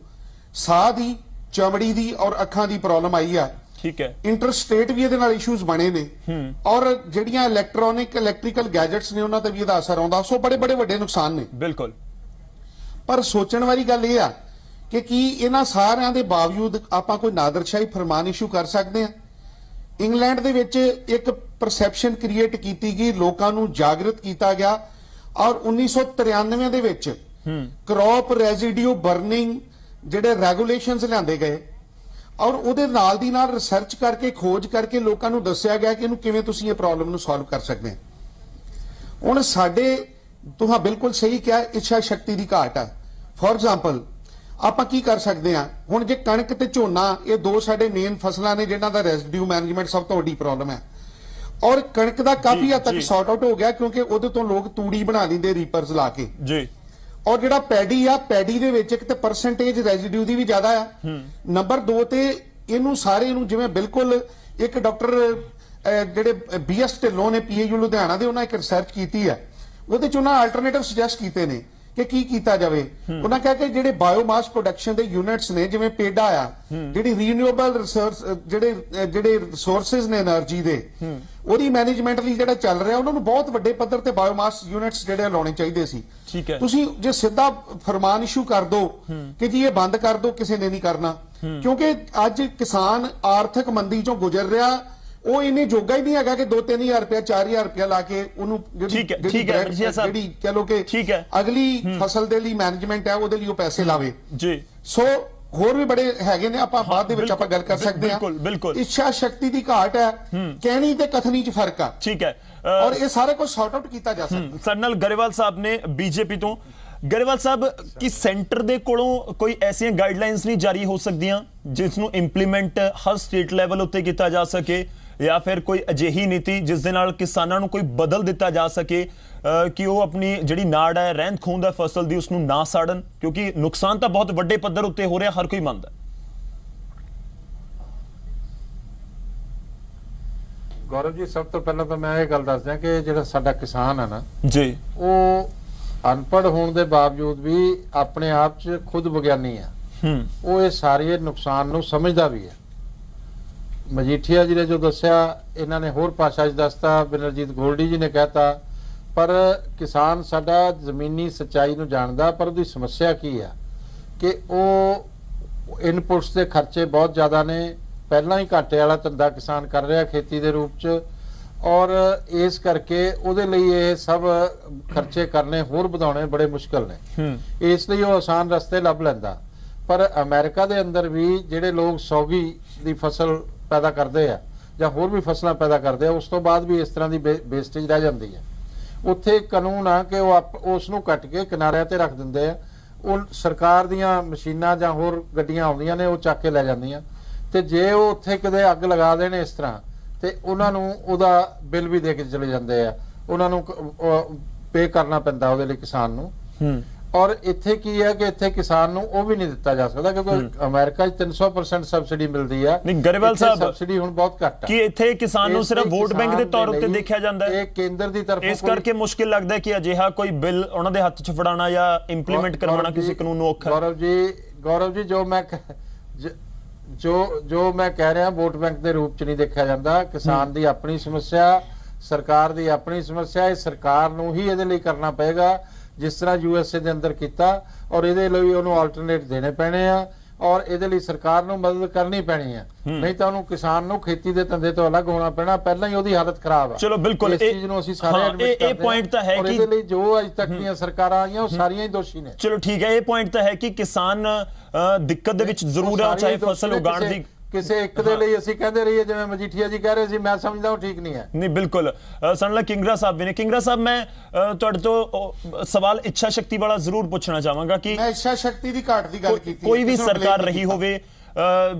ਸਾਹ ਦੀ, ਚਮੜੀ ਦੀ ਔਰ ਅੱਖਾਂ ਦੀ ਪ੍ਰੋਬਲਮ ਆਈ ਆ। ਠੀਕ ਹੈ। ਇੰਟਰਸਟੇਟ ਵੀ ਇਹਦੇ ਨਾਲ ਇਸ਼ੂਜ਼ ਬਣੇ ਨੇ, ਔਰ ਜਿਹੜੀਆਂ ਇਲੈਕਟ੍ਰੀਕਲ ਗੈਜਟਸ ਨੇ ਉਹਨਾਂ ਤੇ ਵੀ ਇਹਦਾ ਅਸਰ ਆਉਂਦਾ। ਸੋ ਬੜੇ ਵੱਡੇ ਨੁਕਸਾਨ ਨੇ। ਬਿਲਕੁਲ। ਪਰ ਸੋਚਣ ਵਾਲੀ ਗੱਲ ਇਹ ਆ ਕਿ ਕੀ ਇਹਨਾਂ ਸਾਰਿਆਂ ਦੇ ਬਾਵਜੂਦ ਆਪਾਂ ਕੋਈ ਨਾਦਰਸ਼ਾਹੀ ਫਰਮਾਨ ਇਸ਼ੂ ਕਰ ਸਕਦੇ ਆ? ਇੰਗਲੈਂਡ ਦੇ ਵਿੱਚ ਇੱਕ ਪਰਸੈਪਸ਼ਨ ਕ੍ਰੀਏਟ ਕੀਤੀ ਗਈ, ਲੋਕਾਂ ਨੂੰ ਜਾਗਰਿਤ ਕੀਤਾ ਗਿਆ ਔਰ 1993 ਦੇ ਵਿੱਚ ਕ੍ਰੌਪ ਰੈਜ਼ੀਡਿਊ ਬਰਨਿੰਗ ਜਿਹੜੇ ਰੈਗੂਲੇਸ਼ਨਸ ਲਿਆਂਦੇ ਗਏ ਔਰ ਉਹਦੇ ਨਾਲ ਦੀ ਨਾਲ ਰਿਸਰਚ ਕਰਕੇ ਖੋਜ ਕਰਕੇ ਲੋਕਾਂ ਨੂੰ ਦੱਸਿਆ ਗਿਆ ਕਿ ਇਹਨੂੰ ਕਿਵੇਂ ਤੁਸੀਂ ਇਹ ਪ੍ਰੋਬਲਮ ਨੂੰ ਸੋਲਵ ਕਰ ਸਕਦੇ ਹੋ। ਹੁਣ ਸਾਡੇ ਤੁਸੀਂ ਬਿਲਕੁਲ ਸਹੀ ਕਿਹਾ, ਇੱਛਾ ਸ਼ਕਤੀ ਦੀ ਘਾਟ ਆ। ਫੋਰ ਐਗਜ਼ਾਮਪਲ ਆਪਾਂ ਕੀ ਕਰ ਸਕਦੇ ਆ, ਹੁਣ ਜੇ ਕਣਕ ਤੇ ਝੋਨਾ ਇਹ ਦੋ ਸਾਡੇ ਮੇਨ ਫਸਲਾਂ ਨੇ ਜਿਨ੍ਹਾਂ ਦਾ ਰੈਜ਼ੀਡਿਊ ਮੈਨੇਜਮੈਂਟ ਸਭ ਤੋਂ ਵੱਡੀ ਪ੍ਰੋਬਲਮ ਹੈ ਔਰ ਕਣਕ ਦਾ ਕਾਫੀ ਹੱਦ ਤੱਕ ਸੌਟ ਆਊਟ ਹੋ ਗਿਆ ਕਿਉਂਕਿ ਉਹਦੇ ਤੋਂ ਲੋਕ ਤੂੜੀ ਬਣਾ ਲੈਂਦੇ ਰੀਪਰਸ ਲਾ ਕੇ ਜੀ। ਔਰ ਜਿਹੜਾ ਪੈਡੀ ਆ, ਪੈਡੀ ਦੇ ਵਿੱਚ ਇੱਕ ਤੇ ਪਰਸੈਂਟੇਜ ਰੈਜ਼ੀਡਿਊ ਦੀ ਵੀ ਜ਼ਿਆਦਾ ਆ। ਨੰਬਰ 2 ਤੇ ਇਹਨੂੰ ਸਾਰੇ ਨੂੰ ਜਿਵੇਂ ਬਿਲਕੁਲ ਇੱਕ ਡਾਕਟਰ ਜਿਹੜੇ BS ਢਿੱਲੋਂ ਨੇ PAU ਲੁਧਿਆਣਾ ਦੇ ਉਹਨਾਂ ਇੱਕ ਰਿਸਰਚ ਕੀਤੀ ਹੈ, ਉਹਦੇ ਚ ਉਹਨਾਂ ਆਲਟਰਨੇਟਿਵ ਸੁਜੈਸਟ ਕੀਤੇ ਨੇ ਕਿ ਕੀ ਕੀਤਾ ਜਾਵੇ। ਉਹਨਾਂ ਕਿਹਾ ਕਿ ਜਿਹੜੇ ਬਾਇਓਮਾਸ ਪ੍ਰੋਡਕਸ਼ਨ ਦੇ ਯੂਨਿਟਸ ਨੇ ਜਿਵੇਂ ਪੇਡਾ ਆ, ਜਿਹੜੀ ਰੀਨਿਊਏਬਲ ਰਿਸੋਰਸ ਜਿਹੜੇ ਰਿਸੋਰਸਸ ਨੇ એનર્ਜੀ ਦੇ, ਉਹਦੀ ਮੈਨੇਜਮੈਂਟ ਲਈ ਜਿਹੜਾ ਚੱਲ ਰਿਹਾ ਉਹਨਾਂ ਨੂੰ ਬਹੁਤ ਵੱਡੇ ਪੱਧਰ ਤੇ ਬਾਇਓਮਾਸ ਯੂਨਿਟਸ ਜਿਹੜੇ ਲਾਉਣੇ ਚਾਹੀਦੇ ਸੀ। ਠੀਕ ਹੈ, ਤੁਸੀਂ ਜੇ ਸਿੱਧਾ ਫਰਮਾਨ ਇਸ਼ੂ ਕਰ ਦੋ ਕਿ ਜੀ ਇਹ ਬੰਦ ਕਰ ਦੋ, ਕਿਸੇ ਨੇ ਨਹੀਂ ਕਰਨਾ ਕਿਉਂਕਿ ਅੱਜ ਕਿਸਾਨ ਆਰਥਿਕ ਮੰਦੀ ਚੋਂ ਗੁਜ਼ਰ ਰਿਹਾ, ਉਹ ਇੰਨੇ ਜੋਗਾ ਹੀ ਨਹੀਂ ਹੈਗਾ ਕਿ 2-3 ਰੁਪਇਆ 4 ਰੁਪਇਆ ਲਾ ਕੇ ਉਹਨੂੰ ਜਿਹੜੀ ਕਹ ਲੋ ਕਿ ਅਗਲੀ ਫਸਲ ਦੇ ਲਈ ਮੈਨੇਜਮੈਂਟ ਹੈ ਉਹਦੇ ਲਈ ਉਹ ਪੈਸੇ ਲਾਵੇ ਜੀ। ਸੋ ਹੋਰ ਵੀ ਬੜੇ ਹੈਗੇ ਨੇ, ਆਪਾਂ ਬਾਅਦ ਦੇ ਵਿੱਚ ਆਪਾਂ ਗੱਲ ਕਰ ਸਕਦੇ ਹਾਂ। ਇੱਛਾ ਸ਼ਕਤੀ ਦੀ ਘਾਟ ਹੈ, ਕਹਿਣੀ ਤੇ ਕਥਨੀ 'ਚ ਫਰਕ ਆ। ਠੀਕ ਹੈ, ਔਰ ਇਹ ਸਾਰਾ ਕੁਝ ਸੌਰਟ ਆਊਟ ਕੀਤਾ ਜਾ ਸਕਦਾ। ਸਾਡੇ ਨਾਲ ਗਰੇਵਾਲ ਸਾਹਿਬ ਨੇ BJP ਤੋਂ। ਗਰੇਵਾਲ ਸਾਹਿਬ, ਕੀ ਸੈਂਟਰ ਦੇ ਕੋਲੋਂ ਕੋਈ ਐਸੀਆਂ ਗਾਈਡਲਾਈਨਸ ਨਹੀਂ ਜਾਰੀ ਹੋ ਸਕਦੀਆਂ ਜਿਸ ਨੂੰ ਇੰਪਲੀਮੈਂਟ ਹਰ ਸਟੇਟ ਲੈਵਲ ਉੱਤੇ ਕੀਤਾ ਜਾ ਸਕੇ ਜਾਂ ਫਿਰ ਕੋਈ ਅਜਿਹੀ ਨੀਤੀ ਜਿਸ ਦੇ ਨਾਲ ਕਿਸਾਨਾਂ ਨੂੰ ਕੋਈ ਬਦਲ ਦਿੱਤਾ ਜਾ ਸਕੇ ਕਿ ਉਹ ਆਪਣੀ ਜਿਹੜੀ ਨਾੜ ਹੈ ਰਹਿੰਦ ਖੂੰਹਦ ਹੈ ਫਸਲ ਦੀ ਉਸ ਨੂੰ ਨਾ ਸਾੜਨ, ਕਿਉਂਕਿ ਨੁਕਸਾਨ ਤਾਂ ਬਹੁਤ ਵੱਡੇ ਪੱਧਰ ਉੱਤੇ ਹੋ ਰਿਹਾ, ਹਰ ਕੋਈ ਮੰਨਦਾ। ਗੌਰਵ ਜੀ, ਸਭ ਤੋਂ ਪਹਿਲਾਂ ਤਾਂ ਮੈਂ ਇਹ ਗੱਲ ਦੱਸ ਦਿਆਂ ਕਿ ਜਿਹੜਾ ਸਾਡਾ ਕਿਸਾਨ ਹੈ ਨਾ ਜੀ, ਉਹ ਅਨਪੜ੍ਹ ਹੋਣ ਦੇ ਬਾਵਜੂਦ ਵੀ ਆਪਣੇ ਆਪ 'ਚ ਖੁਦ ਵਿਗਿਆਨੀ ਆ। ਉਹ ਇਹ ਸਾਰੇ ਨੁਕਸਾਨ ਨੂੰ ਸਮਝਦਾ ਵੀ ਹੈ। ਮਜੀਠੀਆ ਜੀ ਨੇ ਜੋ ਦੱਸਿਆ, ਇਹਨਾਂ ਨੇ ਹੋਰ ਭਾਸ਼ਾ 'ਚ ਦੱਸਤਾ, ਬਿਨਰਜੀਤ ਗੋਲਡੀ ਜੀ ਨੇ ਕਹਿਤਾ, ਪਰ ਕਿਸਾਨ ਸਾਡਾ ਜ਼ਮੀਨੀ ਸੱਚਾਈ ਨੂੰ ਜਾਣਦਾ, ਪਰ ਉਹਦੀ ਸਮੱਸਿਆ ਕੀ ਆ ਕਿ ਉਹ ਇਨਪੁਟਸ ਦੇ ਖਰਚੇ ਬਹੁਤ ਜ਼ਿਆਦਾ ਨੇ। ਪਹਿਲਾਂ ਹੀ ਘਾਟੇ ਵਾਲਾ ਧੰਦਾ ਕਿਸਾਨ ਕਰ ਰਿਹਾ ਖੇਤੀ ਦੇ ਰੂਪ 'ਚ, ਔਰ ਇਸ ਕਰਕੇ ਉਹਦੇ ਲਈ ਇਹ ਸਭ ਖਰਚੇ ਕਰਨੇ ਹੋਰ ਵਧਾਉਣੇ ਬੜੇ ਮੁਸ਼ਕਲ ਨੇ। ਇਸ ਲਈ ਉਹ ਆਸਾਨ ਰਸਤੇ ਲੱਭ ਲੈਂਦਾ। ਪਰ ਅਮਰੀਕਾ ਦੇ ਅੰਦਰ ਵੀ ਜਿਹੜੇ ਲੋਕ ਸੌਗੀ ਦੀ ਫਸਲ ਪੈਦਾ ਕਰਦੇ ਆ ਜਾਂ ਹੋਰ ਵੀ ਫਸਲਾਂ ਪੈਦਾ ਕਰਦੇ ਆ, ਉਸ ਤੋਂ ਬਾਅਦ ਵੀ ਇਸ ਤਰ੍ਹਾਂ ਦੀ ਵੇਸਟੇਜ ਰਹਿ ਜਾਂਦੀ ਹੈ। ਉੱਥੇ ਕਾਨੂੰਨ ਆ ਕਿ ਉਹ ਉਸ ਨੂੰ ਕੱਟ ਕੇ ਕਿਨਾਰਿਆਂ ਤੇ ਰੱਖ ਦਿੰਦੇ ਆ। ਉਹ ਸਰਕਾਰ ਦੀਆਂ ਮਸ਼ੀਨਾਂ ਜਾਂ ਹੋਰ ਗੱਡੀਆਂ ਆਉਂਦੀਆਂ ਨੇ, ਉਹ ਚੱਕ ਕੇ ਲੈ ਜਾਂਦੀਆਂ, ਤੇ ਜੇ ਉਹ ਉੱਥੇ ਕਿਤੇ ਅੱਗ ਲਗਾ ਦੇਣ ਇਸ ਤਰ੍ਹਾਂ ਤੇ ਉਹਨਾਂ ਨੂੰ ਉਹਦਾ ਬਿੱਲ ਵੀ ਦੇ ਕੇ ਚਲੇ ਜਾਂਦੇ ਆ, ਉਹਨਾਂ ਨੂੰ ਪੇ ਕਰਨਾ ਪੈਂਦਾ ਉਹਦੇ ਲਈ ਕਿਸਾਨ ਨੂੰ। ਔਰ ਇੱਥੇ ਕੀ ਹੈ ਕਿ ਇੱਥੇ ਕਿਸਾਨ ਨੂੰ ਉਹ ਵੀ ਨਹੀਂ ਦਿੱਤਾ ਜਾ ਸਕਦਾ ਕਿਉਂਕਿ ਅਮਰੀਕਾ 'ਚ 300% ਸਬਸਿਡੀ ਮਿਲਦੀ ਆ। ਨਹੀਂ ਗਰੇਵਾਲ ਸਾਹਿਬ, ਸਬਸਿਡੀ ਹੁਣ ਬਹੁਤ ਘੱਟ ਆ ਕਿ ਇੱਥੇ ਕਿਸਾਨ ਨੂੰ ਸਿਰਫ ਵੋਟ ਬੈਂਕ ਦੇ ਤੌਰ ਉੱਤੇ ਦੇਖਿਆ ਜਾਂਦਾ ਹੈ। ਇਹ ਕੇਂਦਰ ਦੀ ਤਰਫੋਂ ਇਸ ਕਰਕੇ ਮੁਸ਼ਕਿਲ ਲੱਗਦਾ ਹੈ ਕਿ ਅਜਿਹਾ ਕੋਈ ਬਿੱਲ ਉਹਨਾਂ ਦੇ ਹੱਥ 'ਚ ਫੜਾਉਣਾ ਜਾਂ ਇੰਪਲੀਮੈਂਟ ਕਰਵਾਉਣਾ ਕਿਸੇ ਕਾਨੂੰਨ ਨੂੰ ਔਖਾ। ਗੌਰਵ ਜੀ, ਜੋ ਮੈਂ ਕਹਿ ਰਿਹਾ, ਵੋਟ ਬੈਂਕ ਦੇ ਰੂਪ 'ਚ ਨਹੀਂ ਦੇਖਿਆ ਜਾਂਦਾ। ਕਿਸਾਨ ਦੀ ਆਪਣੀ ਸਮੱਸਿਆ, ਸਰਕਾਰ ਦੀ ਆਪਣੀ ਸਮੱਸਿਆ, ਇਹ ਸਰਕਾਰ ਨੂੰ ਹੀ ਇਹਦੇ ਲਈ ਕਰਨਾ ਪਏਗਾ ਜਿਸ ਤਰ੍ਹਾਂ USA ਦੇ ਅੰਦਰ ਕੀਤਾ, ਔਰ ਇਹਦੇ ਲਈ ਉਹਨੂੰ ਆਲਟਰਨੇਟ ਦੇਣੇ ਪੈਣੇ ਆ, ਔਰ ਇਹਦੇ ਲਈ ਸਰਕਾਰ ਨੂੰ ਮਦਦ ਕਰਨੀ ਪੈਣੀ ਆ। ਨਹੀਂ ਤਾਂ ਉਹਨੂੰ ਕਿਸਾਨ ਨੂੰ ਖੇਤੀ ਦੇ ਧੰਦੇ ਤੋਂ ਅਲੱਗ ਹੋਣਾ ਪੈਣਾ। ਪਹਿਲਾਂ ਹੀ ਉਹਦੀ ਹਾਲਤ ਖਰਾਬ ਆ। ਚਲੋ ਬਿਲਕੁਲ, ਇਸ ਚੀਜ਼ ਨੂੰ ਅਸੀਂ ਸਾਰੇ ਐਡਮਿਟ ਕਰਦੇ ਹਾਂ। ਇਹ ਪੁਆਇੰਟ ਤਾਂ ਹੈ ਕਿ ਇਹਦੇ ਲਈ ਜੋ ਅੱਜ ਤੱਕ ਦੀਆਂ ਸਰਕਾਰਾਂ ਆਈਆਂ ਉਹ ਸਾਰੀਆਂ ਹੀ ਦੋਸ਼ੀ ਨੇ। ਚਲੋ ਠੀਕ ਹੈ, ਇਹ ਪੁਆਇੰਟ ਤਾਂ ਹੈ ਕਿ ਕਿਸਾਨ ਦਿੱਕਤ ਦੇ ਵਿੱਚ ਜ਼ਰੂਰ ਆ, ਚਾਹੇ ਫਸਲ ਉਗਾਉਣ ਦੀ ਕਿਸੇ ਇੱਕ ਦੇ ਲਈ ਅਸੀਂ ਕਹਿੰਦੇ ਰਹੀਏ, ਜਿਵੇਂ ਮਜੀਠੀਆ ਜੀ ਕਹਿ ਰਹੇ ਸੀ, ਮੈਂ ਸਮਝਦਾ ਉਹ ਠੀਕ ਨਹੀਂ ਹੈ। ਨਹੀਂ ਬਿਲਕੁਲ। ਸਾਨੂੰ ਕਿੰਗਰਾ ਸਾਹਿਬ ਵੀ ਨੇ। ਕਿੰਗਰਾ ਸਾਹਿਬ, ਮੈਂ ਤੁਹਾਡੇ ਤੋਂ ਸਵਾਲ ਇੱਛਾ ਸ਼ਕਤੀ ਵਾਲਾ ਜ਼ਰੂਰ ਪੁੱਛਣਾ ਚਾਹਾਂਗਾ ਕਿ ਮੈਂ ਇੱਛਾ ਸ਼ਕਤੀ ਦੀ ਘਾਟ ਦੀ ਗੱਲ ਕੀਤੀ, ਕੋਈ ਵੀ ਸਰਕਾਰ ਰਹੀ ਹੋਵੇ,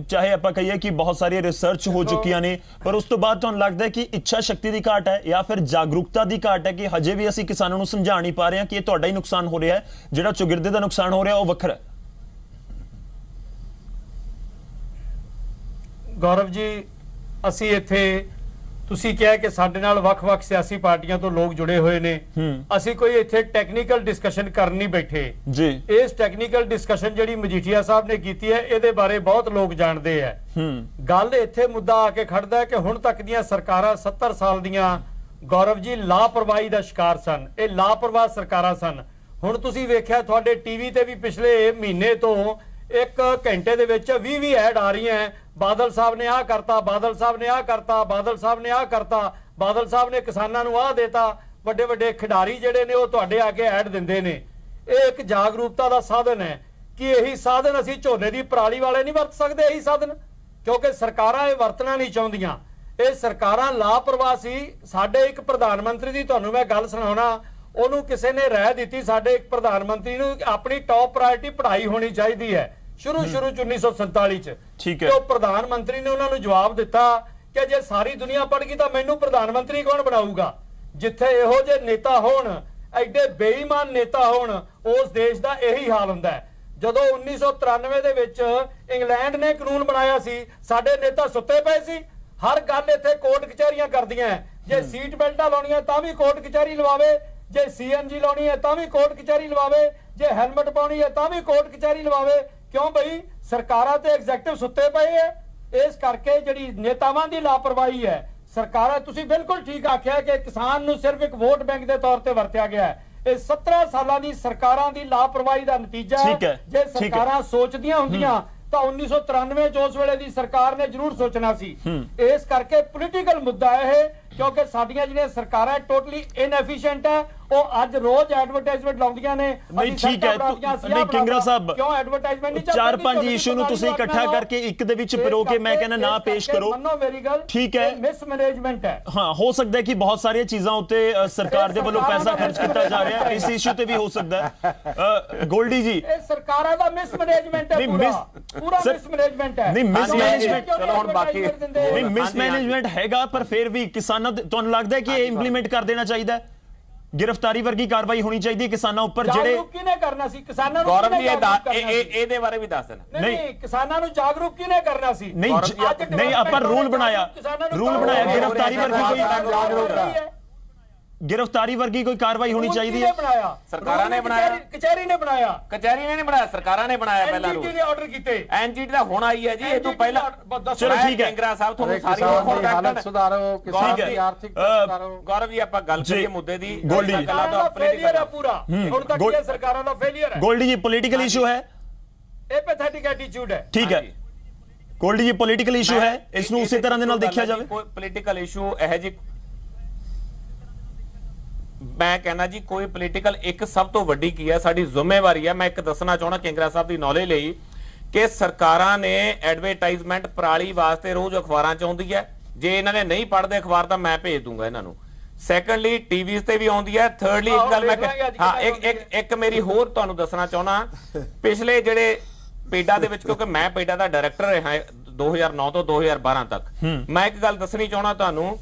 ਚਾਹੇ ਆਪਾਂ ਕਹੀਏ ਕਿ ਬਹੁਤ ਸਾਰੀ ਰਿਸਰਚ ਹੋ ਚੁੱਕੀਆਂ ਨੇ, ਪਰ ਉਸ ਤੋਂ ਬਾਅਦ ਤੁਹਾਨੂੰ ਲੱਗਦਾ ਹੈ ਕਿ ਇੱਛਾ ਸ਼ਕਤੀ ਦੀ ਘਾਟ ਹੈ ਜਾਂ ਫਿਰ ਜਾਗਰੂਕਤਾ ਦੀ ਘਾਟ ਹੈ ਕਿ ਹਜੇ ਵੀ ਅਸੀਂ ਕਿਸਾਨਾਂ ਨੂੰ ਸਮਝਾ ਨਹੀਂ ਪਾ ਰਹੇ ਹਾਂ ਕਿ ਇਹ ਤੁਹਾਡਾ ਹੀ ਨੁਕਸਾਨ ਹੋ ਰਿਹਾ ਹੈ, ਜਿਹੜਾ ਚੌਗਿਰਦੇ ਦਾ ਨੁਕਸਾਨ ਹੋ ਰਿਹਾ ਉਹ ਵੱਖਰਾ ਹੈ? ਗੌਰਵ ਜੀ, ਅਸੀਂ ਇੱਥੇ ਤੁਸੀਂ ਕਿਹਾ ਕਿ ਸਾਡੇ ਨਾਲ ਵੱਖ-ਵੱਖ ਸਿਆਸੀ ਪਾਰਟੀਆਂ ਤੋਂ ਲੋਕ ਜੁੜੇ ਹੋਏ ਨੇ। ਅਸੀਂ ਕੋਈ ਇੱਥੇ ਟੈਕਨੀਕਲ ਡਿਸਕਸ਼ਨ ਕਰਨ ਨਹੀਂ ਬੈਠੇ ਜੀ। ਇਸ ਟੈਕਨੀਕਲ ਡਿਸਕਸ਼ਨ ਜਿਹੜੀ ਮਜੀਠੀਆ ਸਾਹਿਬ ਨੇ ਕੀਤੀ ਹੈ, ਇਹਦੇ ਬਾਰੇ ਬਹੁਤ ਲੋਕ ਜਾਣਦੇ ਆ। ਗੱਲ ਇੱਥੇ ਮੁੱਦਾ ਆ ਕੇ ਖੜਦਾ ਹੈ ਕਿ ਹੁਣ ਤੱਕ ਦੀਆਂ ਸਰਕਾਰਾਂ 70 ਸਾਲ ਦੀਆਂ ਗੌਰਵ ਜੀ ਲਾਪਰਵਾਹੀ ਦਾ ਸ਼ਿਕਾਰ ਸਨ। ਇਹ ਲਾਪਰਵਾਹ ਸਰਕਾਰਾਂ ਸਨ। ਹੁਣ ਤੁਸੀਂ ਵੇਖਿਆ ਤੁਹਾਡੇ TV ਤੇ ਵੀ ਪਿਛਲੇ ਮਹੀਨੇ ਤੋਂ 1 ਘੰਟੇ ਦੇ ਵਿੱਚ 20 ਐਡ ਆ ਰਹੀਆਂ ਬਾਦਲ ਸਾਹਿਬ ਨੇ ਆਹ ਕਰਤਾ, ਬਾਦਲ ਸਾਹਿਬ ਨੇ ਆਹ ਕਰਤਾ, ਬਾਦਲ ਸਾਹਿਬ ਨੇ ਆਹ ਕਰਤਾ, ਬਾਦਲ ਸਾਹਿਬ ਨੇ ਕਿਸਾਨਾਂ ਨੂੰ ਆਹ ਦੇਤਾ। ਵੱਡੇ ਵੱਡੇ ਖਿਡਾਰੀ ਜਿਹੜੇ ਨੇ ਉਹ ਤੁਹਾਡੇ ਆ ਕੇ ਐਡ ਦਿੰਦੇ ਨੇ। ਇਹ ਇੱਕ ਜਾਗਰੂਕਤਾ ਦਾ ਸਾਧਨ ਹੈ ਕਿ ਇਹੀ ਸਾਧਨ ਅਸੀਂ ਝੋਨੇ ਦੀ ਪਰਾਲੀ ਵਾਲੇ ਨਹੀਂ ਵਰਤ ਸਕਦੇ, ਇਹੀ ਸਾਧਨ, ਕਿਉਂਕਿ ਸਰਕਾਰਾਂ ਇਹ ਵਰਤਣਾ ਨਹੀਂ ਚਾਹੁੰਦੀਆਂ। ਇਹ ਸਰਕਾਰਾਂ ਲਾਪਰਵਾਹ ਸੀ। ਸਾਡੇ ਇੱਕ ਪ੍ਰਧਾਨ ਮੰਤਰੀ ਦੀ ਤੁਹਾਨੂੰ ਮੈਂ ਗੱਲ ਸੁਣਾਉਣਾ, ਉਹਨੂੰ ਕਿਸੇ ਨੇ ਰਾਏ ਦਿੱਤੀ, ਸਾਡੇ ਇੱਕ ਪ੍ਰਧਾਨ ਮੰਤਰੀ ਨੂੰ ਆਪਣੀ ਟੌਪ ਪ੍ਰਾਇੋਰਟੀ ਪੜ੍ਹਾਈ ਹੋਣੀ ਚਾਹੀਦੀ ਹੈ ਸ਼ੁਰੂ ਚ 1947 ਚ। ਠੀਕ ਹੈ। ਤੇ ਪ੍ਰਧਾਨ ਮੰਤਰੀ ਨੇ ਉਹਨਾਂ ਨੂੰ ਜਵਾਬ ਦਿੱਤਾ ਕਿ ਜੇ ਸਾਰੀ ਦੁਨੀਆ ਪੜ ਗਈ ਤਾਂ ਮੈਨੂੰ ਪ੍ਰਧਾਨ ਮੰਤਰੀ ਕੌਣ ਬਣਾਊਗਾ? ਜਿੱਥੇ ਇਹੋ ਜਿਹੇ ਨੇਤਾ ਹੋਣ, ਐਡੇ ਬੇਈਮਾਨ ਨੇਤਾ ਹੋਣ, ਉਸ ਦੇਸ਼ ਦਾ ਇਹੀ ਹਾਲ ਹੁੰਦਾ ਹੈ। ਜਦੋਂ 1993 ਦੇ ਵਿੱਚ ਇੰਗਲੈਂਡ ਨੇ ਕਾਨੂੰਨ ਬਣਾਇਆ ਸੀ, ਸਾਡੇ ਨੇਤਾ ਸੁੱਤੇ ਪਏ ਸੀ। ਹਰ ਗੱਲ ਇੱਥੇ ਕੋਰਟ ਕਚਹਿਰੀਆਂ ਕਰਦੀਆਂ। ਜੇ ਸੀਟ ਬੈਲਟਾਂ ਲਾਉਣੀਆਂ ਤਾਂ ਵੀ ਕੋਰਟ ਕਚਹਿਰੀ ਲਵਾਵੇ, ਜੇ CNG ਲਾਉਣੀ ਹੈ ਤਾਂ ਵੀ ਕੋਰਟ ਕਚਹਿਰੀ ਲਵਾਵੇ, ਜੇ ਹੈਲਮਟ ਪਾਉਣੀ ਹੈ ਤਾਂ ਵੀ ਕੋਰਟ ਕਚਹਿਰੀ ਲਵਾਵੇ। ਕਿਉਂ ਬਈ? ਸਰਕਾਰਾਂ ਤੇ ਐਗਜ਼ੈਕਟਿਵ ਸੁੱਤੇ ਪਏ ਹੈ। ਇਸ ਕਰਕੇ ਜਿਹੜੀ ਨੇਤਾਵਾਂ ਦੀ ਲਾਪਰਵਾਹੀ ਹੈ। ਸਰਕਾਰਾਂ, ਤੁਸੀਂ ਬਿਲਕੁਲ ਠੀਕ ਆਖਿਆ ਕਿ ਕਿਸਾਨ ਨੂੰ ਸਿਰਫ ਇੱਕ ਵੋਟ ਬੈਂਕ ਦੇ ਤੌਰ ਤੇ ਵਰਤਿਆ ਗਿਆ ਹੈ। ਇਹ 17 ਸਾਲਾਂ ਦੀ ਸਰਕਾਰਾਂ ਦੀ ਲਾਪਰਵਾਹੀ ਦਾ ਨਤੀਜਾ ਹੈ। ਜੇ ਸਰਕਾਰਾਂ ਸੋਚਦੀਆਂ ਹੁੰਦੀਆਂ ਤਾਂ 1993 ਚ ਉਸ ਵੇਲੇ ਦੀ ਸਰਕਾਰ ਨੇ ਜ਼ਰੂਰ ਸੋਚਣਾ ਸੀ। ਇਸ ਕਰਕੇ ਪੋਲੀਟੀਕਲ ਮੁੱਦਾ ਇਹ, ਕਿਉਂਕਿ ਸਾਡੀਆਂ ਜਿਹੜੀਆਂ ਸਰਕਾਰਾਂ ਟੋਟਲੀ ਇਨਐਫੀਸ਼ੀਐਂਟ ਹੈ। ਉਹ ਅੱਜ ਰੋਜ਼ ਐਡਵਰਟਾਈਜ਼ਮੈਂਟ ਲਾਉਂਦੀਆਂ ਨੇ। ਨਹੀਂ ਠੀਕ ਹੈ, ਨਹੀਂ ਕਿੰਗਰਾ ਸਾਹਿਬ, ਕਿਉਂ ਐਡਵਰਟਾਈਜ਼ਮੈਂਟ ਨਹੀਂ ਚੱਲਦੀ? 4-5 ਇਸ਼ੂ ਨੂੰ ਤੁਸੀਂ ਇਕੱਠਾ ਕਰਕੇ ਇੱਕ ਦੇ ਵਿੱਚ ਪਿਰੋ ਕੇ ਮੈਂ ਕਹਿੰਦਾ ਨਾ ਪੇਸ਼ ਕਰੋ। ਮੰਨੋ ਮੇਰੀ ਗੱਲ, ਠੀਕ ਹੈ, ਮਿਸਮੈਨੇਜਮੈਂਟ ਹੈ। ਹਾਂ, ਹੋ ਸਕਦਾ ਹੈ ਕਿ ਬਹੁਤ ਸਾਰੀਆਂ ਚੀਜ਼ਾਂ ਉੱਤੇ ਸਰਕਾਰ ਦੇ ਵੱਲੋਂ ਪੈਸਾ ਖਰਚ ਕੀਤਾ ਜਾ ਰਿਹਾ ਹੈ। ਇਸ ਇਸ਼ੂ ਤੇ ਵੀ ਹੋ ਸਕਦਾ ਹੈ। ਗੋਲਡੀ ਜੀ, ਇਹ ਸਰਕਾਰਾਂ ਦਾ ਮਿਸਮੈਨੇਜਮੈਂਟ ਹੈ, ਪੂਰਾ ਮਿਸਮੈਨੇਜਮੈਂਟ ਹੈ। ਨਹੀਂ ਮਿਸਮੈਨੇਜਮੈਂਟ, ਚਲੋ ਹੁਣ ਬਾਕੀ ਨਹੀਂ ਮਿਸਮੈਨੇਜਮੈਂਟ ਹੈਗਾ, ਪਰ ਫਿਰ ਵੀ ਕਿਸਾਨਾਂ ਤੁਹਾਨੂੰ ਲੱਗਦਾ ਹੈ ਕਿ ਇਹ ਇੰਪਲੀਮੈਂਟ ਕਰ ਦੇਣਾ ਚਾਹੀਦਾ ਹੈ? गिरफ्तारी वर्गी कार्रवाई होनी चाहिए किसानों ऊपर ਜਿਹੜੇ ਕਿਹਨੇ ਕਰਨਾ ਸੀ? ਕਿਸਾਨਾਂ ਨੂੰ ਗੌਰਵ ਜੀ ਇਹਦੇ ਬਾਰੇ ਵੀ ਦੱਸ ਦੇਣਾ। ਨਹੀਂ, ਕਿਸਾਨਾਂ ਨੂੰ ਜਾਗਰੂਕ ਕਿਹਨੇ ਕਰਨਾ ਸੀ? नहीं ਆਪਾਂ रूल बनाया गिरफ्तारी वर्गी कोई कार्रवाई होनी चाहिए। सरकारां ने बनाया, कचहरी ने बनाया, कचहरी ने नहीं बनाया, सरकारां ने बनाया। पहला रूल ने ऑर्डर कीते, एनजीटी दा होना ही है जी। ये तो पहला चलो ठीक है, इंगरा साहब ਤੁਹਾਨੂੰ ਸਾਰੀ ਹਾਲਤ ਸੁਧਾਰੋ, ਕਿਸਾਨ ਦੀ ਆਰਥਿਕ ਸੁਧਾਰੋ। ਗੌਰਵ ਜੀ ਆਪਾਂ ਗੱਲ ਕਰੀਏ ਮੁੱਦੇ ਦੀ। ਗੋਲਡੀ ਗੱਲਾਂ ਦਾ ਫੇਲਿਅਰ ਹੈ ਪੂਰਾ, ਹੁਣ ਤੱਕ ਇਹ ਸਰਕਾਰਾਂ ਦਾ ਫੇਲਿਅਰ ਹੈ। ਗੋਲਡੀ ਜੀ ਪੋਲੀਟੀਕਲ ਇਸ਼ੂ ਹੈ, एपैथेटिक एटीट्यूड है। ठीक है गोल्डी जी पॉलिटिकल इशू है, इसਨੂੰ उसी तरह ਦੇ ਨਾਲ ਦੇਖਿਆ ਜਾਵੇ। ਕੋਈ ਪੋਲੀਟੀਕਲ ਇਸ਼ੂ ਇਹ ਜੀ ਮੈਂ ਕਹਿੰਦਾ ਜੀ, ਕੋਈ ਪੋਲੀਟੀਕਲ ਇੱਕ ਸਭ ਤੋਂ ਵੱਡੀ ਕੀ ਹੈ, ਸਾਡੀ ਜ਼ਿੰਮੇਵਾਰੀ ਹੈ। ਮੈਂ ਇੱਕ ਦੱਸਣਾ ਚਾਹਣਾ ਕਿੰਗਰਾ ਸਾਹਿਬ ਦੀ ਨੌਲੇਜ ਲਈ ਕਿ ਸਰਕਾਰਾਂ ਨੇ ਐਡਵਰਟਾਈਜ਼ਮੈਂਟ ਪਰਾਲੀ ਵਾਸਤੇ ਰੋਜ਼ ਅਖਬਾਰਾਂ ਚ ਆਉਂਦੀ ਹੈ। ਜੇ ਇਹਨਾਂ ਨੇ ਨਹੀਂ ਪੜ੍ਹਦੇ ਅਖਬਾਰ ਤਾਂ ਮੈਂ ਭੇਜ ਦੂੰਗਾ ਇਹਨਾਂ ਨੂੰ। ਸੈਕੰਡਲੀ ਟੀਵੀਜ਼ ਤੇ ਵੀ ਆਉਂਦੀ ਹੈ। ਥਰਡਲੀ ਇੱਕ ਗੱਲ ਮੈਂ ਇੱਕ ਮੇਰੀ ਹੋਰ ਤੁਹਾਨੂੰ ਦੱਸਣਾ ਚਾਹਣਾ, ਪਿਛਲੇ ਜਿਹੜੇ ਪੇਡਾ ਦੇ ਵਿੱਚ, ਕਿਉਂਕਿ ਮੈਂ ਪੇਡਾ ਦਾ ਡਾਇਰੈਕਟਰ ਰਿਹਾ 2009 ਤੋਂ 2012 ਤੱਕ, ਮੈਂ ਇੱਕ ਗੱਲ ਦੱਸਣੀ ਚਾਹਣਾ ਤੁਹਾਨੂੰ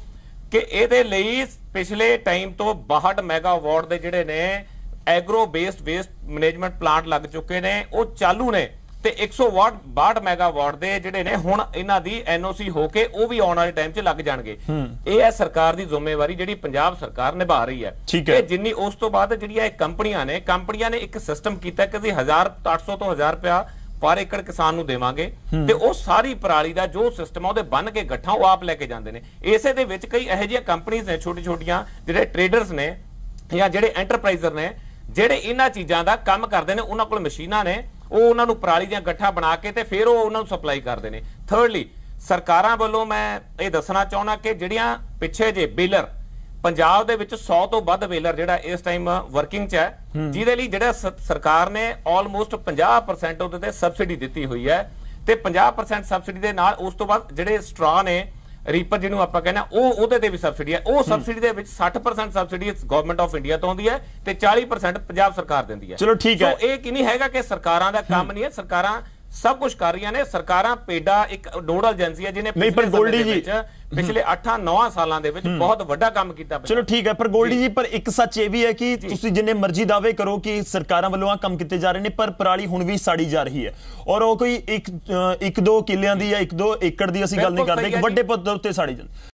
ਕਿ ਇਹਦੇ ਲਈ ਪਿਛਲੇ ਟਾਈਮ ਤੋਂ 62 ਮੈਗਾਵਾਟ ਦੇ ਜਿਹੜੇ ਨੇ agro based waste management plant ਲੱਗ ਚੁੱਕੇ ਨੇ, ਉਹ ਚਾਲੂ ਨੇ। ਤੇ 162 ਮੈਗਾਵਾਟ ਦੇ ਜਿਹੜੇ ਨੇ ਹੁਣ ਇਹਨਾਂ ਦੀ ਐਨਓਸੀ ਹੋ ਕੇ ਉਹ ਵੀ ਆਉਣ ਵਾਲੇ ਟਾਈਮ 'ਚ ਲੱਗ ਜਾਣਗੇ। ਇਹ ਹੈ ਸਰਕਾਰ ਦੀ ਜ਼ਿੰਮੇਵਾਰੀ ਜਿਹੜੀ ਪੰਜਾਬ ਸਰਕਾਰ ਨਿਭਾ ਰਹੀ ਹੈ। ਇਹ ਜਿੰਨੀ ਉਸ ਤੋਂ ਬਾਅਦ ਜਿਹੜੀਆਂ ਇਹ ਕੰਪਨੀਆਂ ਨੇ ਇੱਕ ਸਿਸਟਮ ਕੀਤਾ ਕਿ ਅਸੀਂ 1800 ਤੋਂ 1000 ਰੁਪਇਆ ਪਰ ਏਕੜ ਕਿਸਾਨ ਨੂੰ ਦੇਵਾਂਗੇ ਤੇ ਉਹ ਸਾਰੀ ਪਰਾਲੀ ਦਾ ਜੋ ਸਿਸਟਮ ਆ ਉਹਦੇ ਬੰਨ ਕੇ ਗੱਠਾਂ ਉਹ ਆਪ ਲੈ ਕੇ ਜਾਂਦੇ ਨੇ। ਇਸੇ ਦੇ ਵਿੱਚ ਕਈ ਇਹੋ ਜਿਹੀਆਂ ਕੰਪਨੀਆਂ ਨੇ, ਛੋਟੀਆਂ ਜਿਹੜੇ ਟ੍ਰੇਡਰਸ ਨੇ ਜਾਂ ਜਿਹੜੇ ਐਂਟਰਪ੍ਰਾਈਜ਼ਰ ਨੇ, ਜਿਹੜੇ ਇਹਨਾਂ ਚੀਜ਼ਾਂ ਦਾ ਕੰਮ ਕਰਦੇ ਨੇ। ਉਹਨਾਂ ਕੋਲ ਮਸ਼ੀਨਾਂ ਨੇ, ਉਹ ਉਹਨਾਂ ਨੂੰ ਪਰਾਲੀ ਦੀਆਂ ਗੱਠਾਂ ਬਣਾ ਕੇ ਤੇ ਫਿਰ ਉਹ ਉਹਨਾਂ ਨੂੰ ਸਪਲਾਈ ਕਰਦੇ ਨੇ। ਥਰਡਲੀ ਸਰਕਾਰਾਂ ਵੱਲੋਂ ਮੈਂ ਇਹ ਦੱਸਣਾ ਚਾਹੁੰਦਾ ਕਿ ਜਿਹੜੀਆਂ ਪਿੱਛੇ ਜੇ ਬੇਲਰ ਪੰਜਾਬ ਦੇ ਵਿੱਚ 100 ਤੋਂ ਵੱਧ ਬੇਲਰ ਜਿਹੜਾ ਇਸ ਟਾਈਮ ਵਰਕਿੰਗ 'ਚ ਹੈ, ਜਿਹਦੇ ਲਈ ਜਿਹੜਾ ਸਰਕਾਰ ਨੇ ਆਲਮੋਸਟ 50% ਉਹਦੇ ਤੇ ਸਬਸਿਡੀ ਦਿੱਤੀ ਹੋਈ ਹੈ। ਤੇ 50% ਸਬਸਿਡੀ ਦੇ ਨਾਲ ਉਸ ਤੋਂ ਬਾਅਦ ਜਿਹੜੇ ਸਟਰਾ ਨੇ, ਰੀਪਰ ਜਿਹਨੂੰ ਆਪਾਂ ਕਹਿੰਦੇ ਉਹਦੇ ਤੇ ਵੀ ਸਬਸਿਡੀ ਹੈ। ਉਹ ਸਬਸਿਡੀ ਦੇ ਵਿੱਚ 60% ਸਬਸਿਡੀ ਗਵਰਨਮੈਂਟ ਆਫ ਇੰਡੀਆ ਤੋਂ ਆਉਂਦੀ ਹੈ ਤੇ 40% ਪੰਜਾਬ ਸਰਕਾਰ ਦਿੰਦੀ ਹੈ। ਚਲੋ ਠੀਕ ਹੈ, ਇਹ ਕੀ ਨਹੀਂ ਹੈਗਾ ਕਿ ਸਰਕਾਰਾਂ ਦਾ ਕੰਮ ਨਹੀਂ ਹੈ, ਸਰਕਾਰਾਂ ਸਭ ਕੁਝ ਕਰ ਰਹੀਆਂ ਨੇ। ਸਰਕਾਰਾਂ ਪੇਡਾ ਇੱਕ ਨੋਡਲ ਏਜੰਸੀ ਹੈ ਜਿਹਨੇ ਪਿਛਲੇ 8-9 ਸਾਲਾਂ ਦੇ ਵਿੱਚ ਬਹੁਤ ਵੱਡਾ ਕੰਮ ਕੀਤਾ। ਚਲੋ ਠੀਕ ਹੈ, ਪਰ ਗੋਲਡੀ ਜੀ, ਪਰ ਇੱਕ ਸੱਚ ਇਹ ਵੀ ਹੈ ਕਿ ਤੁਸੀਂ ਜਿੰਨੇ ਮਰਜ਼ੀ ਦਾਅਵੇ ਕਰੋ ਕਿ ਸਰਕਾਰਾਂ ਵੱਲੋਂ ਆ ਕੰਮ ਕੀਤੇ ਜਾ ਰਹੇ ਨੇ, ਪਰ ਪਰਾਲੀ ਹੁਣ ਵੀ ਸਾੜੀ ਜਾ ਰਹੀ ਹੈ। ਔਰ ਉਹ ਕੋਈ 1-2 ਕਿੱਲਿਆਂ ਦੀ ਜਾਂ 1-2 ਏਕੜ ਦੀ ਅਸੀਂ ਗੱਲ ਨਹੀਂ ਕਰਦੇ, ਇੱਕ ਵੱਡੇ ਪੱਧਰ ਉੱਤੇ ਸਾੜੀ ਜਾਂਦੀ।